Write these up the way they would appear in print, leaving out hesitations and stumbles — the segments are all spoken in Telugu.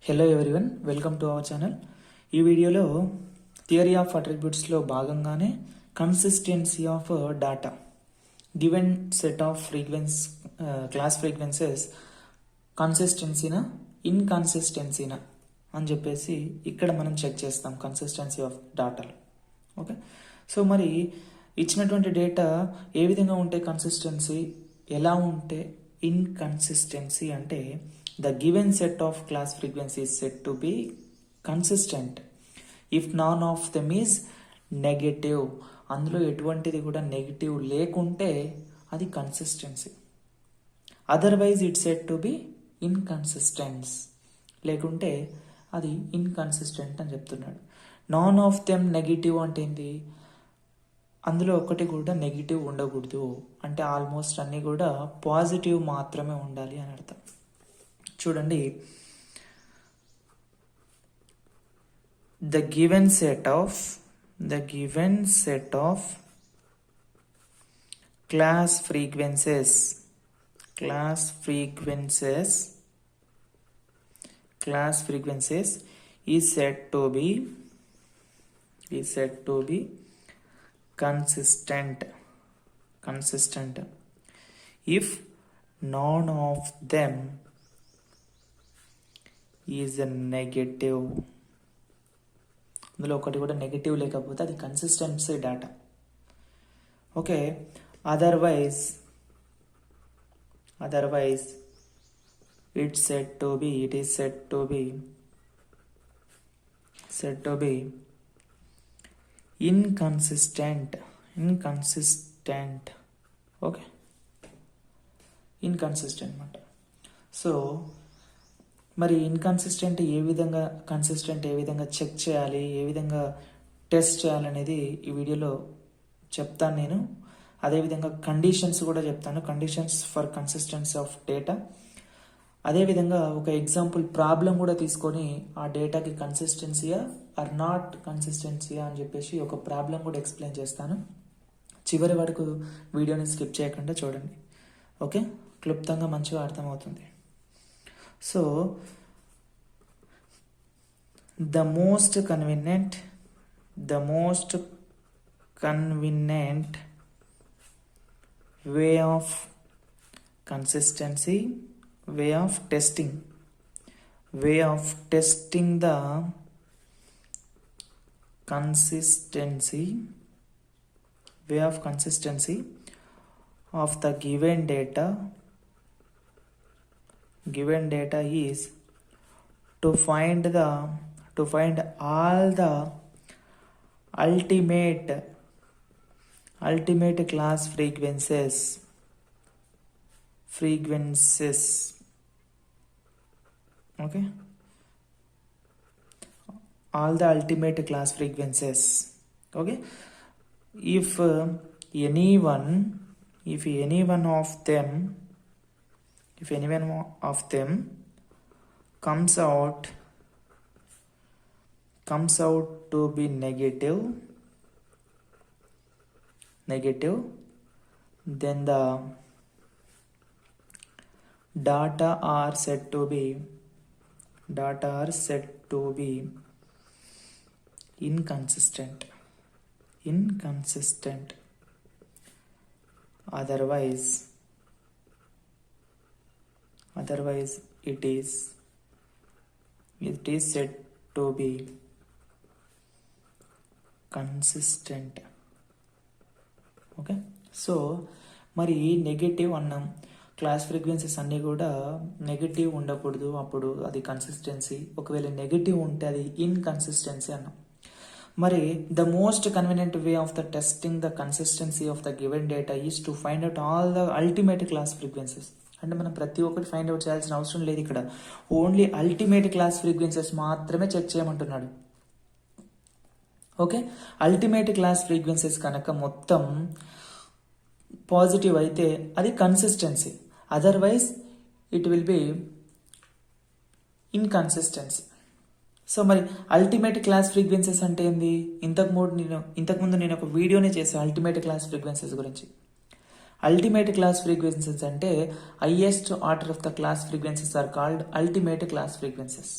Hello everyone, welcome to our channel. ఈ వీడియోలో థియరీ ఆఫ్ అట్రిబ్యూట్స్లో భాగంగానే consistency of data given set of class frequencies కన్సిస్టెన్సీనా ఇన్కన్సిస్టెన్సీనా అని చెప్పేసి ఇక్కడ మనం చెక్ చేస్తాం కన్సిస్టెన్సీ ఆఫ్ డాటాలో. ఓకే, సో మరి ఇచ్చినటువంటి డేటా ఏ విధంగా ఉంటే కన్సిస్టెన్సీ, ఎలా ఉంటే ఇన్కన్సిస్టెన్సీ అంటే the given set of class frequency is said to be consistent if none of them is negative. అందులో ఎటువంటిది కూడా నెగిటివ్ లేకుంటే అది consistency. Otherwise it set to be inconsistence, లేకుంటే అది ఇన్కన్సిస్టెంట్ అని చెప్తున్నాడు. నాన్ ఆఫ్ దెమ్ నెగిటివ్ అంటే ఏంటి? అందులో ఒకటి కూడా నెగిటివ్ ఉండకూడదు అంటే ఆల్మోస్ట్ అన్నీ కూడా పాజిటివ్ మాత్రమే ఉండాలి అని అర్థం. చూడండి, the given set of class frequencies is said to be consistent if none of them is negative. అందులో ఒకటి కూడా నెగటివ్ లేకపోతే అది consistency data. Okay, otherwise it is said to be inconsistent. Okay, inconsistent అన్నమాట. సో మరి ఇన్కన్సిస్టెంట్ ఏ విధంగా, కన్సిస్టెంట్ ఏ విధంగా చెక్ చేయాలి, ఏ విధంగా టెస్ట్ చేయాలనేది ఈ వీడియోలో చెప్తాను నేను. అదేవిధంగా కండిషన్స్ కూడా చెప్తాను, conditions for consistency of data. అదేవిధంగా ఒక ఎగ్జాంపుల్ ప్రాబ్లం కూడా తీసుకొని ఆ డేటాకి కన్సిస్టెన్సీయా ఆర్ నాట్ కన్సిస్టెన్సీయా అని చెప్పేసి ఒక ప్రాబ్లం కూడా ఎక్స్ప్లెయిన్ చేస్తాను. చివరి వరకు వీడియోని స్కిప్ చేయకుండా చూడండి. ఓకే, క్లుప్తంగా మంచిగా అర్థమవుతుంది. So the most convenient way of consistency, way of testing the consistency of the given data is to find all the ultimate class frequencies. Okay, all the ultimate class frequencies. Okay, if any one of them comes out to be negative, then the data are said to be inconsistent. Otherwise it is said to be consistent. Okay, so మరి నెగటివ్ అన్నాం, క్లాస్ ఫ్రీక్వెన్సీస్ అన్నీ కూడా నెగటివ్ ఉండకూడదు, అప్పుడు అది కన్సిస్టెన్సీ. ఒకవేళ నెగటివ్ ఉంటే అది ఇన్కన్సిస్టెన్సీ అన్నాం. మరి the most convenient way of the testing the consistency of the given data is to find out all the ultimate class frequencies. అంటే మనం ప్రతి ఒక్కటి ఫైండ్ అవుట్ చేయాల్సిన అవసరం లేదు. ఇక్కడ ఓన్లీ అల్టిమేట్ క్లాస్ ఫ్రీక్వెన్సీస్ మాత్రమే చెక్ చేయమంటున్నాడు. ఓకే, అల్టిమేట్ క్లాస్ ఫ్రీక్వెన్సీస్ కనుక మొత్తం పాజిటివ్ అయితే అది consistency, otherwise it will be inconsistency. So మరి అల్టిమేట్ క్లాస్ ఫ్రీక్వెన్సీస్ అంటే ఏంది? ఇంతకుముందు నేను ఒక వీడియోనే చేశాను అల్టిమేట్ క్లాస్ ఫ్రీక్వెన్సీస్ గురించి. అల్టిమేట్ క్లాస్ ఫ్రీక్వెన్సీస్ అంటే highest order of the class frequencies are called ultimate class frequencies.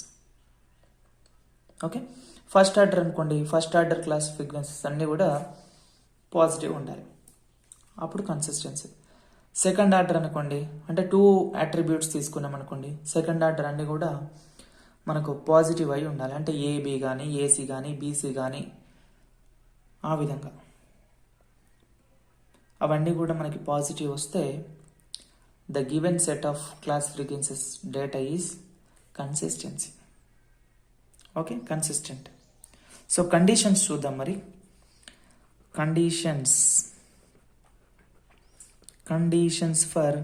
Okay, first order అనుకోండి, ఫస్ట్ ఆర్డర్ క్లాస్ ఫ్రీక్వెన్సీస్ అన్నీ కూడా పాజిటివ్ ఉండాలి, అప్పుడు కన్సిస్టెన్సీ. సెకండ్ ఆర్డర్ అనుకోండి, అంటే 2 అట్రిబ్యూట్స్ తీసుకున్నాం అనుకోండి, సెకండ్ ఆర్డర్ అన్నీ కూడా మనకు పాజిటివ్ అయి ఉండాలి, అంటే ఏబి కానీ ఏసీ కానీ బీసీ కానీ ఆ విధంగా అవన్నీ కూడా మనకి పాజిటివ్ వస్తే the given set of class frequencies data is consistency. Okay, consistent. So conditions చూద్దాం మరి. Conditions for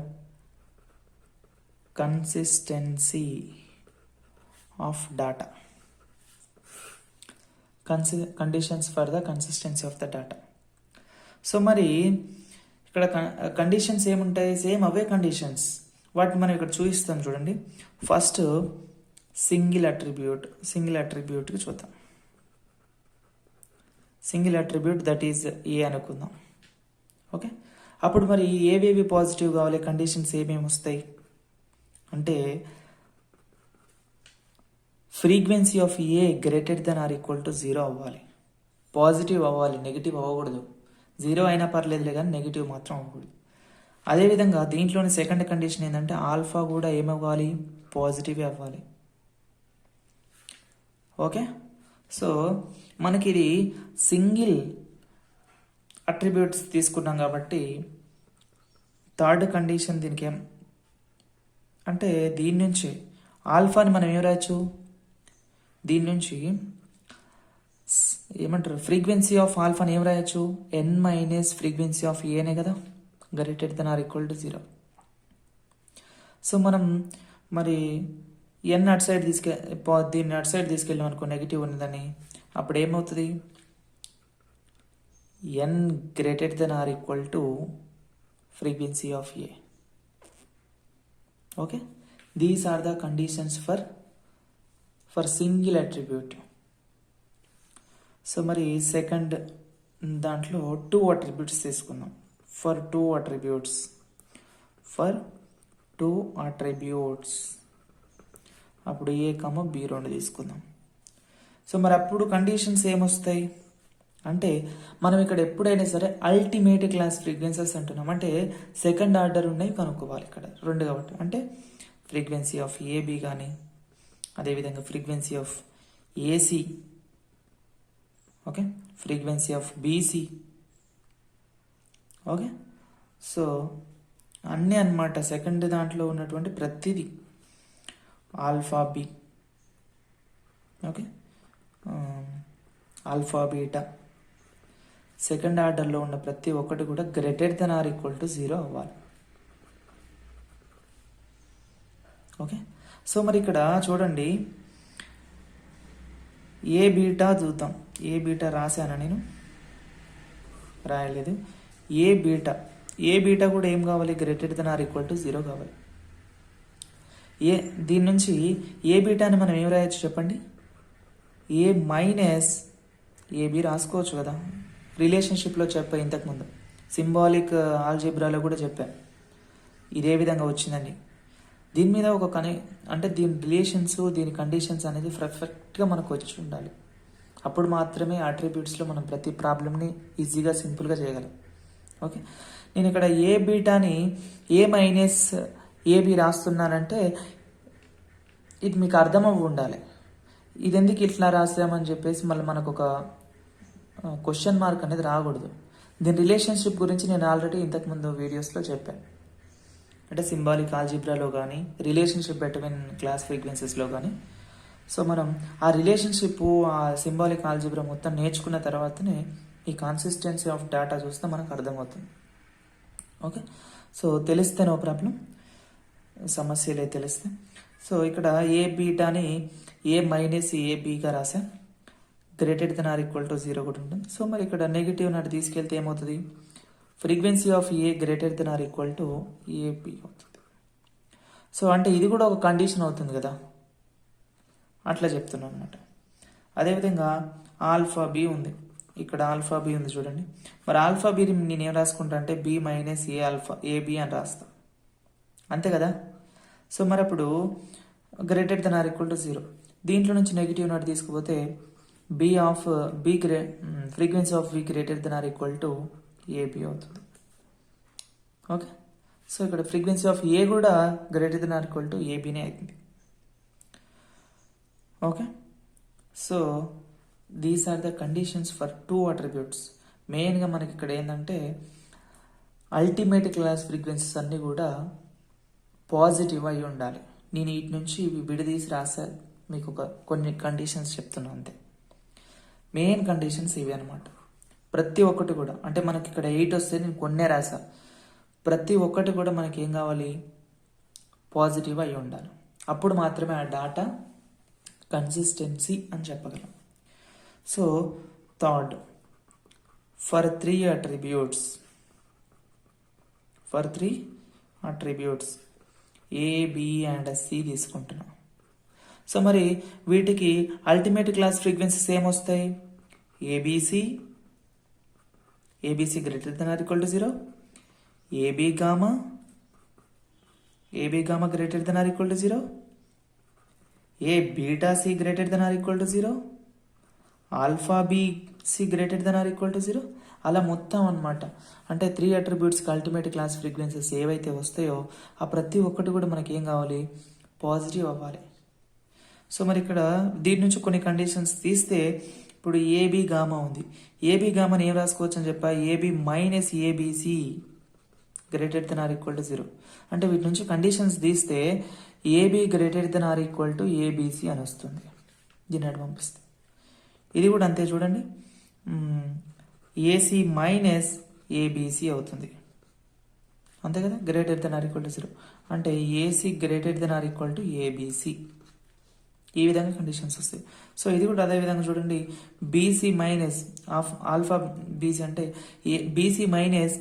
consistency of data. Conditions for the consistency of the data. So మరి ఇక్కడ కండిషన్స్ ఏముంటాయి? సేమ్ అవే కండిషన్స్, వాటిని మనం ఇక్కడ చూపిస్తాం చూడండి. ఫస్ట్ సింగిల్ అట్రిబ్యూట్కి చూద్దాం. Single attribute that is a అనుకుందాం. ఓకే, అప్పుడు మరి ఏవేవి పాజిటివ్ కావాలి, కండిషన్స్ ఏమేమి వస్తాయి అంటే frequency of A greater than or equal to 0 అవ్వాలి, పాజిటివ్ అవ్వాలి, నెగిటివ్ అవ్వకూడదు. 0 అయినా పర్లేదులే కానీ నెగిటివ్ మాత్రం అవ్వకూడదు. అదేవిధంగా దీంట్లోని సెకండ్ కండిషన్ ఏంటంటే ఆల్ఫా కూడా ఏమవ్వాలి, పాజిటివ్ అవ్వాలి. ఓకే, సో మనకి ఇది సింగిల్ అట్రిబ్యూట్స్ తీసుకున్నాం కాబట్టి థర్డ్ కండిషన్ దీనికి ఏం అంటే దీని నుంచి ఆల్ఫాని మనం ఏం రాయచ్చు, దీని నుంచి ఏమంటారు ఫ్రీక్వెన్సీ ఆఫ్ ఆల్ఫాని ఏం రాయచ్చు, ఎన్ మైనస్ ఫ్రీక్వెన్సీ ఆఫ్ ఏనే కదా, greater than or equal to 0. So మనం మరి ఎన్ అటు సైడ్ దీన్ని అటు సైడ్ తీసుకెళ్ళాం అనుకో, నెగిటివ్ ఉన్నదని, అప్పుడు ఏమవుతుంది, N greater than or equal to frequency of A. Okay, these are the conditions for single attribute. So మరి సెకండ్ దాంట్లో 2 అట్రిబ్యూట్స్ తీసుకుందాం. ఫర్ టూ అట్రిబ్యూట్స్ అప్పుడు ఏ కమ బి 2 తీసుకుందాం. సో మరి అప్పుడు కండిషన్స్ ఏమొస్తాయి అంటే మనం ఇక్కడ ఎప్పుడైనా సరే అల్టిమేట్ క్లాస్ ఫ్రీక్వెన్సీస్ అంటున్నాం, అంటే సెకండ్ ఆర్డర్ ఉన్నాయి కనుక్కోవాలి ఇక్కడ 2 కాబట్టి, అంటే ఫ్రీక్వెన్సీ ఆఫ్ ఏబి కానీ అదేవిధంగా frequency of AC, okay, frequency of BC. Okay, so అన్నీ అన్నమాట సెకండ్ దాంట్లో ఉన్నటువంటి ప్రతిదీ alpha B, okay, alpha beta second ఆర్డర్లో ఉన్న ప్రతి ఒక్కటి కూడా greater than or equal to 0 అవ్వాలి. ఓకే, సో మరి ఇక్కడ చూడండి ఏ బీటా చూద్దాం. ఏ బీటా రాశానా, నేను రాయలేదు. ఏ బీటా కూడా ఏం కావాలి, greater than or equal to 0 కావాలి. దీని నుంచి ఏ బీటాని మనం ఏం రాయొచ్చు చెప్పండి, ఏ మైనస్ ఏబి రాసుకోవచ్చు కదా. రిలేషన్షిప్లో చెప్పా ఇంతకుముందు, సింబాలిక్ ఆల్జీబ్రాలో కూడా చెప్పాను ఇదే విధంగా వచ్చిందని. దీని మీద ఒక అంటే దీని రిలేషన్స్ దీని కండిషన్స్ అనేది పర్ఫెక్ట్గా మనకు వచ్చి ఉండాలి, అప్పుడు మాత్రమే అట్రిబ్యూట్స్లో మనం ప్రతి ప్రాబ్లమ్ని ఈజీగా సింపుల్గా చేయగలం. ఓకే, నేను ఇక్కడ ఏ బీటాని ఏ మైనస్ ఏబి రాస్తున్నానంటే ఇది మీకు అర్థం అవ్వ ఉండాలి. ఇది ఎందుకు ఇట్లా రాసామని చెప్పేసి మళ్ళీ మనకు ఒక క్వశ్చన్ మార్క్ అనేది రాకూడదు. దీని రిలేషన్షిప్ గురించి నేను ఆల్రెడీ ఇంతకుముందు వీడియోస్లో చెప్పాను, అంటే సింబాలిక్ ఆల్జీబ్రాలో కానీ రిలేషన్షిప్ బిట్వీన్ క్లాస్ ఫ్రీక్వెన్సీస్లో కానీ. సో మనం ఆ రిలేషన్షిప్ ఆ సింబాలిక్ ఆల్జీబ్రా మొత్తం నేర్చుకున్న తర్వాతనే ఈ కన్సిస్టెన్సీ ఆఫ్ డేటా చూస్తే మనకు అర్థమవుతుంది. ఓకే, సో తెలిస్తే నో ప్రాబ్లం, సమస్యలే తెలిస్తే. సో ఇక్కడ ఏ బీటాని ఏ మైనస్ ఏబిగా రాసా, greater than or equal to 0 కూడా ఉంటుంది. సో మరి ఇక్కడ నెగిటివ్ నాటి తీసుకెళ్తే ఏమవుతుంది, frequency of A greater than or equal to AB అవుతుంది. సో అంటే ఇది కూడా ఒక కండిషన్ అవుతుంది కదా, అట్లా చెప్తున్నాను అనమాట. అదేవిధంగా ఆల్ఫా బి ఉంది, ఇక్కడ ఆల్ఫా బి ఉంది చూడండి. మరి ఆల్ఫా బిని నేను ఏం రాసుకుంటా అంటే B minus A alpha AB అని రాస్తా, అంతే కదా. సో మరి అప్పుడు greater than or equal to 0. దీంట్లో నుంచి నెగిటివ్ నోట్ తీసుకుపోతే frequency of B greater than or equal to AB అవుతుంది. ఓకే, సో ఇక్కడ ఫ్రీక్వెన్సీ ఆఫ్ ఏ కూడా greater than or equal to ఏబీనే అవుతుంది. Okay, so these are the conditions for two attributes. మెయిన్గా మనకి ఇక్కడ ఏంటంటే అల్టిమేట్ క్లాస్ ఫ్రీక్వెన్సీస్ అన్నీ కూడా పాజిటివ్ అయి ఉండాలి. నేను వీటి నుంచి ఇవి విడదీసి రాశాను, మీకు కొన్ని కండిషన్స్ చెప్తున్నా అంతే. మెయిన్ కండిషన్స్ ఇవి అనమాట. ప్రతి ఒక్కటి కూడా అంటే మనకి ఇక్కడ 8 వస్తే నేను కొన్నే రాసా. ప్రతి ఒక్కటి కూడా మనకి ఏం కావాలి, పాజిటివ్ అయి ఉండాలి. అప్పుడు మాత్రమే ఆ డాటా కన్సిస్టెన్సీ అని చెప్పగలం. So third, for three attributes A, B and C తీసుకుంటున్నాం. సో మరి వీటికి అల్టిమేట్ క్లాస్ ఫ్రీక్వెన్సీస్ ఏమొస్తాయి? A B C greater than or equal to 0, A B gamma greater than or equal to 0, A beta C greater than or equal to 0, alpha B C greater than or equal to 0. అలా మొత్తం అనమాట. అంటే 3 అట్రిబ్యూట్స్కి అల్టిమేట్ క్లాస్ ఫ్రీక్వెన్సీస్ ఏవైతే వస్తాయో ఆ ప్రతి ఒక్కటి కూడా మనకి ఏం కావాలి, పాజిటివ్ అవ్వాలి. సో మరి ఇక్కడ దీని నుంచి కొన్ని కండిషన్స్ తీస్తే ఇప్పుడు ఏబి గామా ఉంది. ఏబి గామాని ఏం రాసుకోవచ్చు అని చెప్పా, A B minus A B C greater than or equal to 0. అంటే వీటి నుంచి కండిషన్స్ తీస్తే A B greater than or equal to A B C అని వస్తుంది. దీన్ని అటు పంపిస్తే ఇది కూడా అంతే చూడండి, ఏసీ మైనస్ ఏబిసి అవుతుంది. అంతే కదా, greater than or equal to 0. అంటే A C greater than or equal to A B C. ఈ విధంగా కండిషన్స్ వస్తాయి. సో ఇది కూడా అదే విధంగా చూడండి, బీసీ మైనస్ ఆల్ఫా బీసీ అంటే బీసీ మైనస్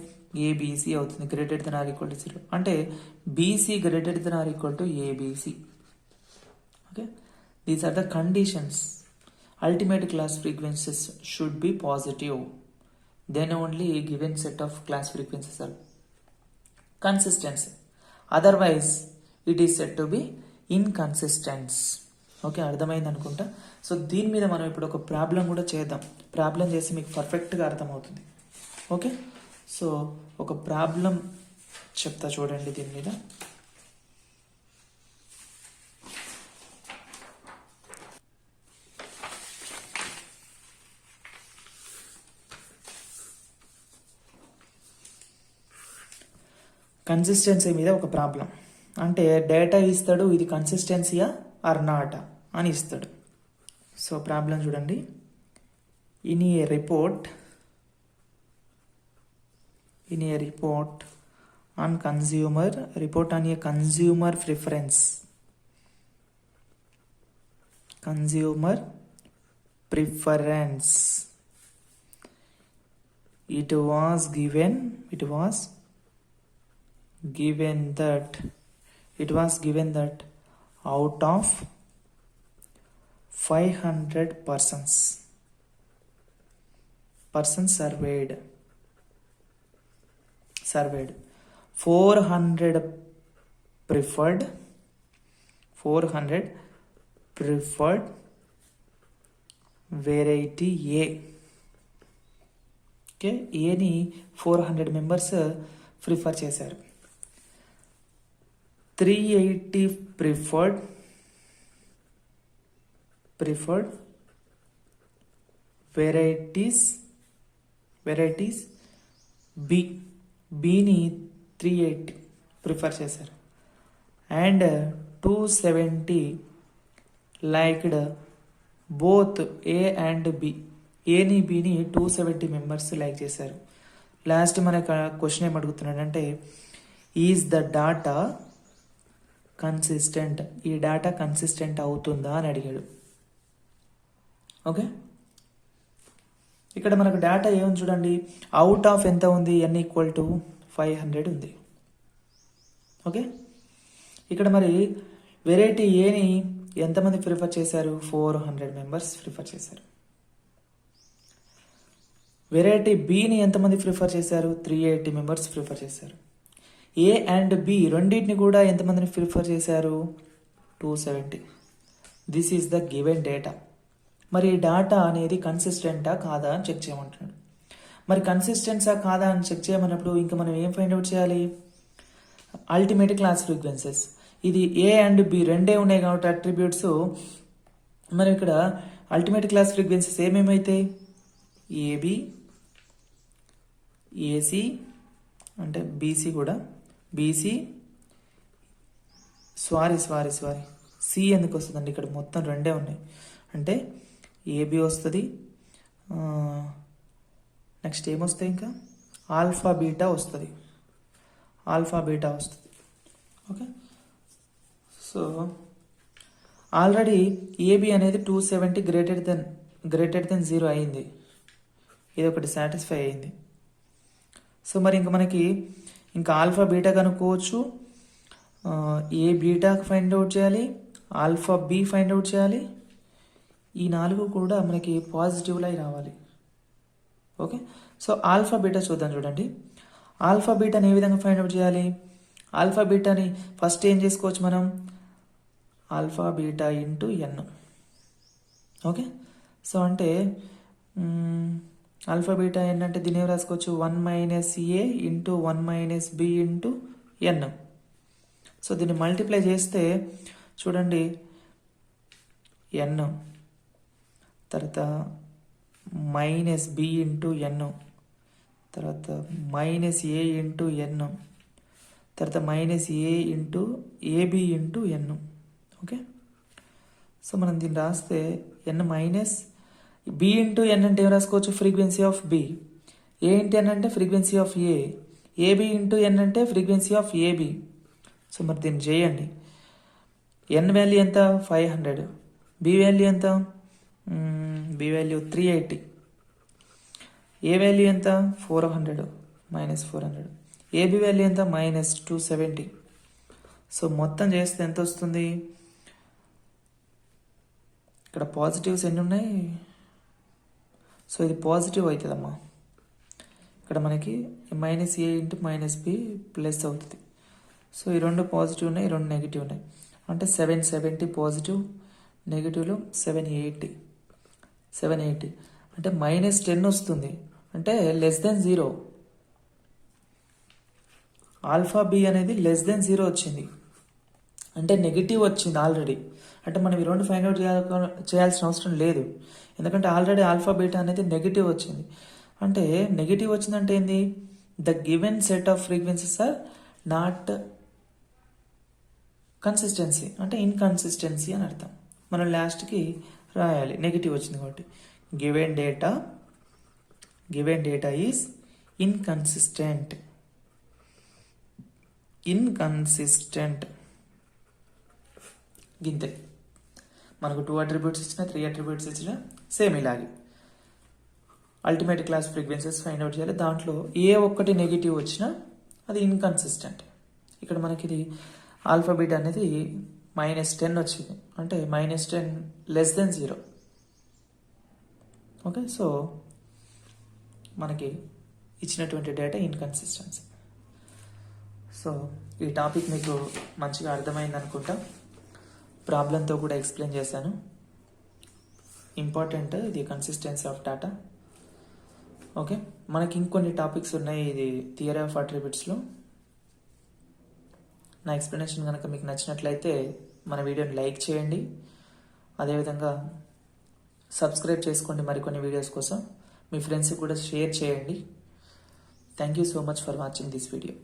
ఏబిసి అవుతుంది greater than or equal to 0. అంటే B C greater than or equal to A B C. Okay, these are the conditions. Ultimate class frequencies should be positive. Then only a given set of class frequencies are consistent. Otherwise, it is said to be inconsistent. Okay, అర్థమైంది అనుకుంటా. సో దీని మీద మనం ఇప్పుడు ఒక ప్రాబ్లం కూడా చేద్దాం. ప్రాబ్లం చేసి మీకు పర్ఫెక్ట్గా అర్థమవుతుంది. ఓకే, సో ఒక ప్రాబ్లం చెప్తా చూడండి దీని మీద. కన్సిస్టెన్సీ మీద ఒక ప్రాబ్లం. అంటే డేటా ఇస్తాడు, ఇది కన్సిస్టెన్సీయా ఆర్ నాట్ అని ఇస్తాడు. సో ప్రాబ్లం చూడండి, in a report on consumer preference it was given that out of 500 persons surveyed 400 preferred variety A. Okay, ఏని 400 మెంబర్స్ ప్రిఫర్ చేశారు. 380 ప్రిఫర్డ్ వెరైటీస్ బిని 380 ప్రిఫర్ చేశారు. And 270 liked both A and B. ఏని బిని 270 మెంబర్స్ లైక్ చేశారు. లాస్ట్ మనకు క్వశ్చన్ ఏం అడుగుతున్నాడంటే, ఈజ్ ద డాటా కన్సిస్టెంట్, ఈ డాటా కన్సిస్టెంట్ అవుతుందా అని అడిగాడు. ఓకే, ఇక్కడ మనకు డాటా ఏముంది చూడండి, అవుట్ ఆఫ్ ఎంత ఉంది, n ఈక్వల్ టు 500 ఉంది. ఓకే, ఇక్కడ మరి వెరైటీ ఏని ఎంతమంది ప్రిఫర్ చేశారు, 400 మెంబర్స్ ప్రిఫర్ చేశారు. వెరైటీ బిని ఎంతమంది ప్రిఫర్ చేశారు, 380 మెంబర్స్ ప్రిఫర్ చేశారు. ఏ అండ్ బి రెండింటిని కూడా ఎంతమందిని ప్రిఫర్ చేశారు, 270. This is the given data. మరి ఈ డేటా అనేది కన్సిస్టెంటా కాదా అని చెక్ చేయమంటున్నాడు. మరి కన్సిస్టెన్సా కాదా అని చెక్ చేయమన్నప్పుడు ఇంకా మనం ఏం ఫైండ్ అవుట్ చేయాలి? Ultimate class frequencies. ఇది ఏ అండ్ బి రెండే ఉన్నాయి కాబట్టి అట్రిబ్యూట్స్, మనం ఇక్కడ అల్టిమేట్ క్లాస్ ఫ్రీక్వెన్సీస్ ఏమేమైతాయి? ఏబి, ఏసి అంటే బీసీ కూడా, బీసీ సారీ సి ఎందుకు వస్తుందండి? ఇక్కడ మొత్తం రెండే ఉన్నాయి. అంటే ఏబి వస్తుంది, నెక్స్ట్ ఏమొస్తాయి? ఇంకా ఆల్ఫా బీటా వస్తుంది. ఓకే, సో ఆల్రెడీ ఏబి అనేది 270 గ్రేటర్ దెన్ 0 అయింది. ఇది ఒకటి సాటిస్ఫై అయింది. సో మరి ఇంకా మనకి ఇంకా ఆల్ఫా బీటా కనుక్కోవచ్చు. ఏ బీటా ఫైండ్ అవుట్ చేయాలి, ఆల్ఫా బి ఫైండ్ అవుట్ చేయాలి. ఈ 4 కూడా మనకి పాజిటివ్లో రావాలి. ఓకే, సో ఆల్ఫా బీటా చూడండి. ఆల్ఫా బీటాని ఏ విధంగా ఫైండ్ అవుట్ చేయాలి? ఆల్ఫా బీటాని ఫస్ట్ ఏం చేసుకోవచ్చు మనం? Alpha beta into N. Okay, so అంటే ఆల్ఫా బీటా ఎన్ అంటే దీని ఏం రాసుకోవచ్చు? 1 - ఏ ఇంటూ 1 - బి ఇంటూ ఎన్. సో దీన్ని మల్టిప్లై చేస్తే చూడండి, ఎన్ తర్వాత మైనస్ బి ఇంటూ ఎన్, తర్వాత మైనస్ ఏ ఇంటూ ఎన్, తర్వాత minus A into AB into N. Okay, so మనం దీన్ని రాస్తే N minus B into N అంటే ఏం రాసుకోవచ్చు? Frequency of B. A into N అంటే frequency of A. AB into N అంటే ఫ్రీక్వెన్సీ ఆఫ్ ఏబి. సో మరి దీన్ని చేయండి. ఎన్ వాల్యూ ఎంత? 500. బి వాల్యూ ఎంత? B value 380. ఏ వాల్యూ ఎంత? 400 మైనస్ 400. ఏబి వాల్యూ ఎంత? మైనస్ 270. సో మొత్తం చేస్తే ఎంత వస్తుంది? ఇక్కడ పాజిటివ్స్ ఎన్ని ఉన్నాయి? సో ఇది పాజిటివ్ అవుతుందమ్మా. ఇక్కడ మనకి minus A into minus B plus అవుతుంది. సో ఈ రెండు పాజిటివ్ ఉన్నాయి, ఈ రెండు నెగిటివ్ ఉన్నాయి. అంటే 770 పాజిటివ్, నెగిటివ్లో 780 అంటే -10 వస్తుంది. అంటే <0. ఆల్ఫా బి అనేది <0 వచ్చింది, అంటే నెగిటివ్ వచ్చింది ఆల్రెడీ. అంటే మనం ఈ రెండు ఫైండ్ అవుట్ చేయాల్సిన అవసరం లేదు, ఎందుకంటే ఆల్రెడీ ఆల్ఫా బీటా అనేది నెగిటివ్ వచ్చింది. అంటే నెగిటివ్ వచ్చిందంటే ఏంది? The given set of frequencies are not consistency, అంటే ఇన్కన్సిస్టెన్సీ అని అర్థం. మనం లాస్ట్కి రాయాలి, నెగిటివ్ వచ్చింది కాబట్టి. Given data is inconsistent. గింతే. మనకు 2 అట్రిబ్యూట్స్ ఇచ్చిన, 3 అట్రిబ్యూట్స్ ఇచ్చిన, సేమ్ ఇలాగే ultimate class frequencies find out చేయాలి. దాంట్లో ఏ ఒక్కటి నెగిటివ్ వచ్చినా అది ఇన్కన్సిస్టెంట్. ఇక్కడ మనకి ఇది ఆల్ఫా బీటా అనేది -10 వచ్చింది, అంటే -10 <0. ఓకే, సో మనకి ఇచ్చినటువంటి డేటా ఇన్కన్సిస్టెన్సీ. సో ఈ టాపిక్ మీకు మంచిగా అర్థమైంది అనుకుంటా. ప్రాబ్లంతో కూడా ఎక్స్ప్లెయిన్ చేశాను. ఇంపార్టెంట్ ఇది కన్సిస్టెన్సీ ఆఫ్ డేటా. ఓకే, మనకి ఇంకొన్ని టాపిక్స్ ఉన్నాయి ఇది థియరీ ఆఫ్ అట్రిబ్యూట్స్లో. నా ఎక్స్ప్లెనేషన్ కనుక మీకు నచ్చినట్లయితే మన వీడియోని లైక్ చేయండి, అదేవిధంగా సబ్స్క్రైబ్ చేసుకోండి మరికొన్ని వీడియోస్ కోసం. మీ ఫ్రెండ్స్కి కూడా షేర్ చేయండి. Thank you so much for watching this video.